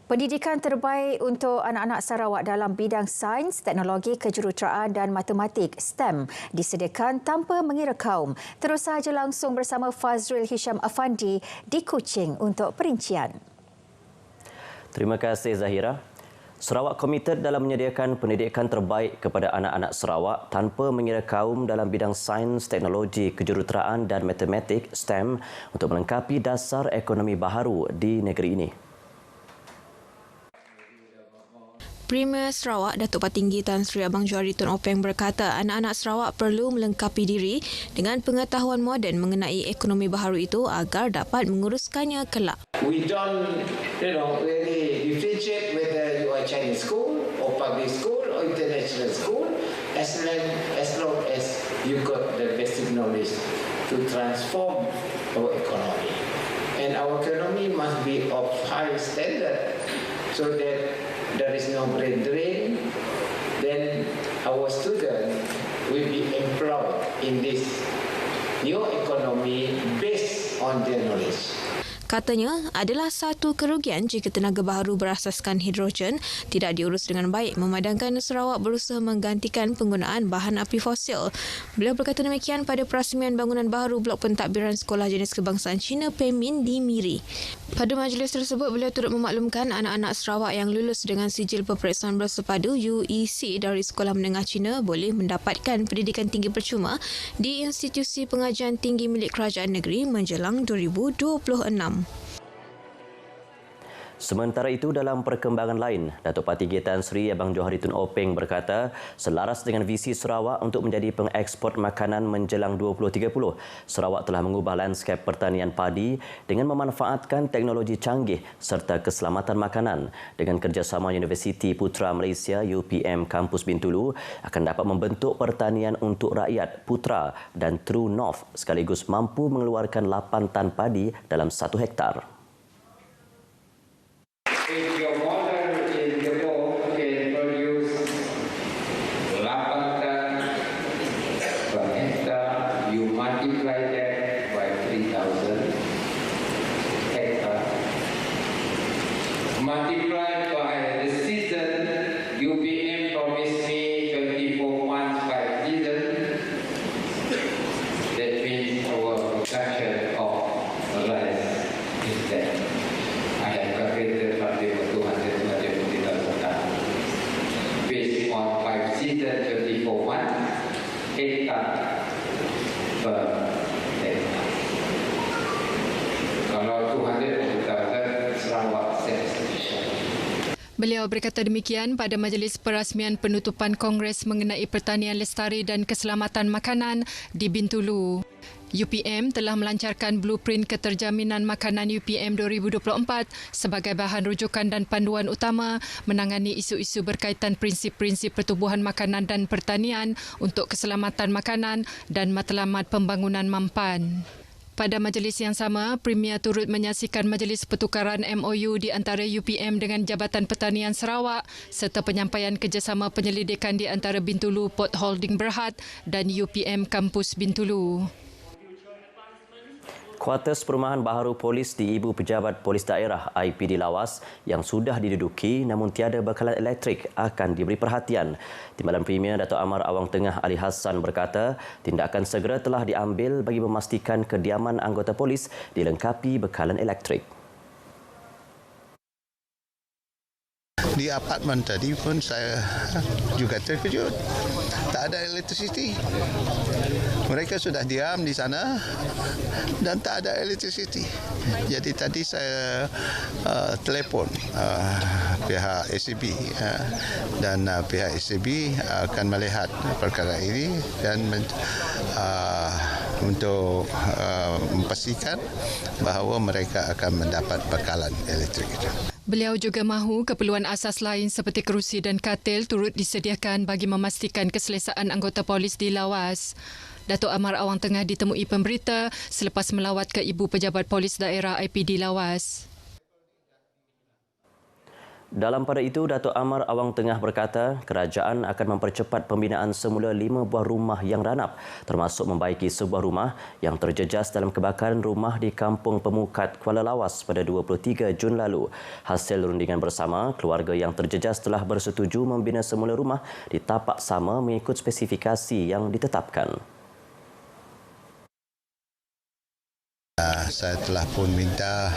Pendidikan terbaik untuk anak-anak Sarawak dalam bidang sains, teknologi, kejuruteraan dan matematik STEM disediakan tanpa mengira kaum. Terus sahaja langsung bersama Fazrul Hisham Afandi di Kuching untuk perincian. Terima kasih Zahira. Sarawak komited dalam menyediakan pendidikan terbaik kepada anak-anak Sarawak tanpa mengira kaum dalam bidang sains, teknologi, kejuruteraan dan matematik STEM untuk melengkapi dasar ekonomi baharu di negeri ini. Premier Sarawak Datuk Patinggi Tan Sri Abang Johari Tun Openg berkata anak-anak Sarawak perlu melengkapi diri dengan pengetahuan moden mengenai ekonomi baharu itu agar dapat menguruskannya kelak. We don't, really differentiate whether you are Chinese school or public school or international school as long as you got the basic knowledge to transform our economy. And our economy must be of high standard so that there is no brain drain, then our students will be employed in this new economy based on their knowledge. Katanya, adalah satu kerugian jika tenaga baharu berasaskan hidrogen tidak diurus dengan baik, memandangkan Sarawak berusaha menggantikan penggunaan bahan api fosil. Beliau berkata demikian pada perasmian bangunan baharu Blok Pentadbiran Sekolah Jenis Kebangsaan Cina Pemin di Miri. Pada majlis tersebut, beliau turut memaklumkan anak-anak Sarawak yang lulus dengan sijil peperiksaan bersepadu UEC dari Sekolah Menengah Cina boleh mendapatkan pendidikan tinggi percuma di institusi pengajian tinggi milik kerajaan negeri menjelang 2026. Sementara itu, dalam perkembangan lain, Datuk Patinggi Tan Sri Abang Johari Tun Openg berkata, selaras dengan visi Sarawak untuk menjadi pengeksport makanan menjelang 2030, Sarawak telah mengubah lanskap pertanian padi dengan memanfaatkan teknologi canggih serta keselamatan makanan. Dengan kerjasama Universiti Putra Malaysia UPM Kampus Bintulu akan dapat membentuk pertanian untuk rakyat Putra dan True North sekaligus mampu mengeluarkan 8 tan padi dalam 1 hektar. If your model in the book can produce 8 ton per hectare, you multiply that by 3,000 hectare. Multiply by the season, UPM promised me 24 months by season. That means our production of rice is there. I have calculated roughly 230,000 tons. Based on 5 seasons, 24 months, 8 tons per hectare. Kalau 240,000, Sarawak self-sufficient. Beliau berkata demikian pada majlis perasmian penutupan Kongres mengenai pertanian lestari dan keselamatan makanan di Bintulu. UPM telah melancarkan blueprint keterjaminan makanan UPM 2024 sebagai bahan rujukan dan panduan utama menangani isu-isu berkaitan prinsip-prinsip pertubuhan makanan dan pertanian untuk keselamatan makanan dan matlamat pembangunan mampan. Pada majlis yang sama, Premier turut menyaksikan majlis pertukaran MOU di antara UPM dengan Jabatan Pertanian Sarawak serta penyampaian kerjasama penyelidikan di antara Bintulu Port Holding Berhad dan UPM Kampus Bintulu. Kuartus perumahan baharu polis di Ibu Pejabat Polis Daerah IPD Lawas yang sudah diduduki namun tiada bekalan elektrik akan diberi perhatian. Timbalan Premier Dato' Amar Awang Tengah Ali Hassan berkata, tindakan segera telah diambil bagi memastikan kediaman anggota polis dilengkapi bekalan elektrik. Di apartmen tadi pun saya juga terkejut. Tak ada elektrisiti. Mereka sudah diam di sana dan tak ada elektrisiti. Jadi tadi saya telefon pihak ACB dan pihak ACB akan melihat perkara ini dan untuk memastikan bahawa mereka akan mendapat bekalan elektrik itu. Beliau juga mahu keperluan asas lain seperti kerusi dan katil turut disediakan bagi memastikan keselesaan anggota polis di Lawas. Datuk Amar Awang Tengah ditemui pemberita selepas melawat ke Ibu Pejabat Polis Daerah IPD Lawas. Dalam pada itu, Datuk Amar Awang Tengah berkata kerajaan akan mempercepat pembinaan semula 5 buah rumah yang ranap, termasuk membaiki sebuah rumah yang terjejas dalam kebakaran rumah di Kampung Pemukat, Kuala Lawas pada 23 Jun lalu. Hasil rundingan bersama, keluarga yang terjejas telah bersetuju membina semula rumah di tapak sama mengikut spesifikasi yang ditetapkan. Saya telah pun minta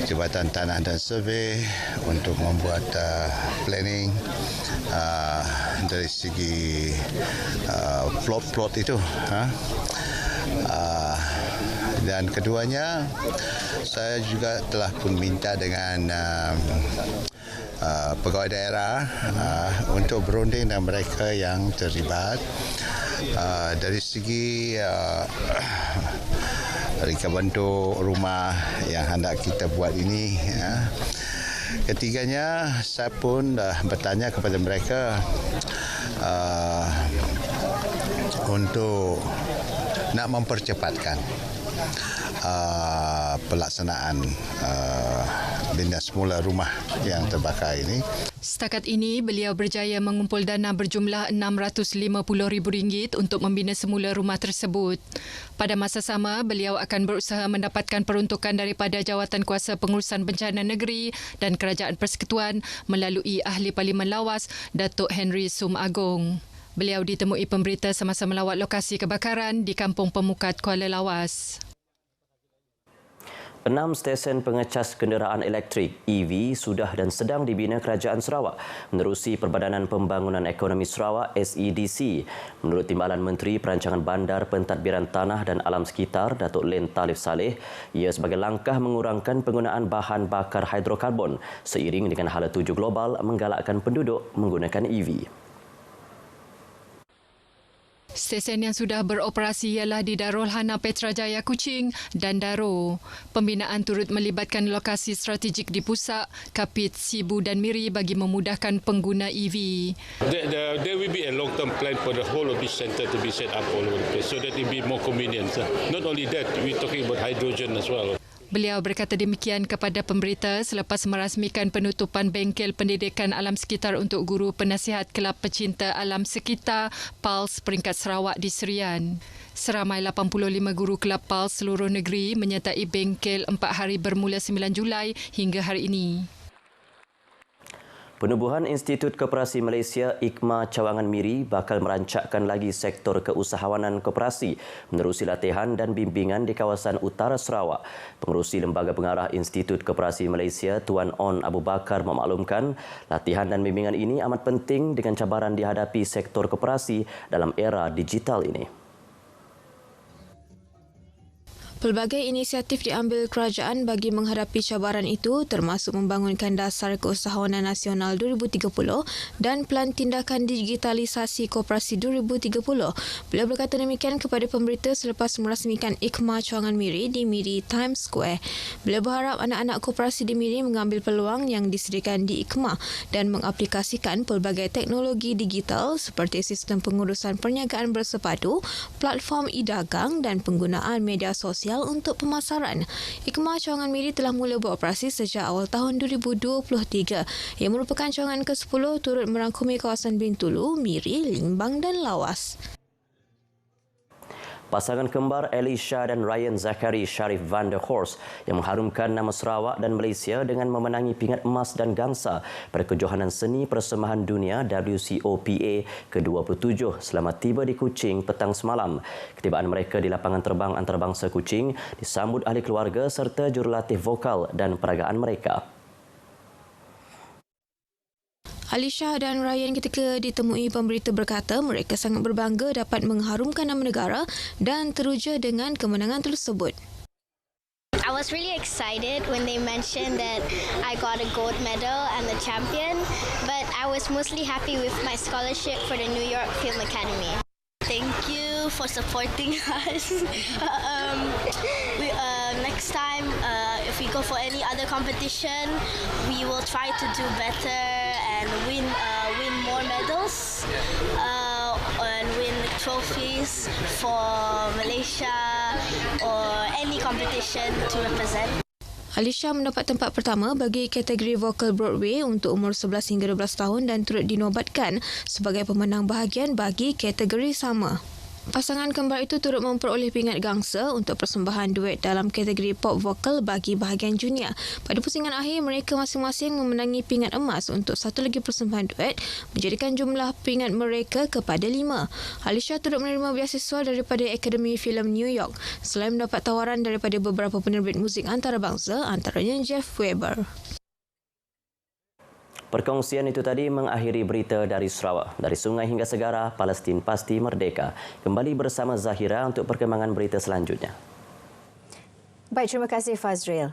Jabatan Tanah dan Survey untuk membuat planning dari segi plot itu. Dan keduanya, saya juga telah pun minta dengan pegawai daerah untuk berunding dengan mereka yang terlibat dari segi reka bentuk rumah yang hendak kita buat ini. Ketiganya, saya pun dah bertanya kepada mereka untuk nak mempercepatkan pelaksanaan bina semula rumah yang terbakar ini. Setakat ini, beliau berjaya mengumpul dana berjumlah RM650,000 untuk membina semula rumah tersebut. Pada masa sama, beliau akan berusaha mendapatkan peruntukan daripada Jawatan Kuasa Pengurusan Bencana Negeri dan Kerajaan Persekutuan melalui Ahli Parlimen Lawas, Datuk Henry Sum Agong. Beliau ditemui pemberita semasa melawat lokasi kebakaran di Kampung Pemukat, Kuala Lawas. 6 stesen pengecas kenderaan elektrik EV sudah dan sedang dibina Kerajaan Sarawak menerusi Perbadanan Pembangunan Ekonomi Sarawak SEDC. Menurut Timbalan Menteri Perancangan Bandar, Pentadbiran Tanah dan Alam Sekitar, Datuk Len Talif Saleh, ia sebagai langkah mengurangkan penggunaan bahan bakar hidrokarbon seiring dengan hala tuju global menggalakkan penduduk menggunakan EV. Stesen yang sudah beroperasi ialah di Darul Hana Petrajaya Kuching dan Daro. Pembinaan turut melibatkan lokasi strategik di Pusak, Kapit, Sibu dan Miri bagi memudahkan pengguna EV. There will be a long-term plan for the whole of this centre to be set up all over the place so that it will be more convenient. Not only that, we're talking about hydrogen as well. Beliau berkata demikian kepada pemberita selepas merasmikan penutupan bengkel pendidikan alam sekitar untuk guru penasihat Kelab Pecinta Alam Sekitar PALS peringkat Sarawak di Serian. Seramai 85 guru Kelab PALS seluruh negeri menyertai bengkel 4 hari bermula 9 Julai hingga hari ini. Penubuhan Institut Koperasi Malaysia IKMA Cawangan Miri bakal merancakkan lagi sektor keusahawanan koperasi menerusi latihan dan bimbingan di kawasan utara Sarawak. Pengerusi Lembaga Pengarah Institut Koperasi Malaysia Tuan On Abu Bakar memaklumkan latihan dan bimbingan ini amat penting dengan cabaran dihadapi sektor koperasi dalam era digital ini. Pelbagai inisiatif diambil kerajaan bagi menghadapi cabaran itu termasuk membangunkan Dasar Keusahawanan Nasional 2030 dan Pelan Tindakan Digitalisasi Koperasi 2030. Beliau berkata demikian kepada pemberita selepas merasmikan IKMA Cawangan Miri di Miri Times Square. Beliau berharap anak-anak koperasi di Miri mengambil peluang yang disediakan di IKMA dan mengaplikasikan pelbagai teknologi digital seperti sistem pengurusan perniagaan bersepadu, platform e-dagang dan penggunaan media sosial untuk pemasaran. IKMA Cawangan Miri telah mula beroperasi sejak awal tahun 2023. Ia merupakan cawangan ke-10 turut merangkumi kawasan Bintulu, Miri, Limbang dan Lawas. Pasangan kembar Elisha dan Ryan Zakari Sharif van der Horst yang mengharumkan nama Sarawak dan Malaysia dengan memenangi pingat emas dan gangsa pada Kejohanan Seni Persembahan Dunia WCOPA ke-27 selamat tiba di Kuching petang semalam. Ketibaan mereka di lapangan terbang antarabangsa Kuching disambut ahli keluarga serta jurulatih vokal dan peragaan mereka. Alisha dan Ryan ketika ditemui pemberita berkata mereka sangat berbangga dapat mengharumkan nama negara dan teruja dengan kemenangan tersebut. I was really excited when they mentioned that I got a gold medal and the champion, but I was mostly happy with my scholarship for the New York Film Academy. Thank you for supporting us. Next time, if we go for any other competition, we will try to do better and win more medals and win trophies for Malaysia or any competition to represent. Alisha mendapat tempat pertama bagi kategori vokal Broadway untuk umur 11 hingga 12 tahun dan turut dinobatkan sebagai pemenang bahagian bagi kategori sama. Pasangan kembar itu turut memperoleh pingat gangsa untuk persembahan duet dalam kategori pop vokal bagi bahagian junior. Pada pusingan akhir, mereka masing-masing memenangi pingat emas untuk satu lagi persembahan duet, menjadikan jumlah pingat mereka kepada 5. Alisha turut menerima beasiswa daripada Akademi Filem New York selain mendapat tawaran daripada beberapa penerbit muzik antarabangsa, antaranya Jeff Weber. Perkongsian itu tadi mengakhiri berita dari Sarawak. Dari sungai hingga segara, Palestin pasti merdeka. Kembali bersama Zahira untuk perkembangan berita selanjutnya. Baik, terima kasih Fazril.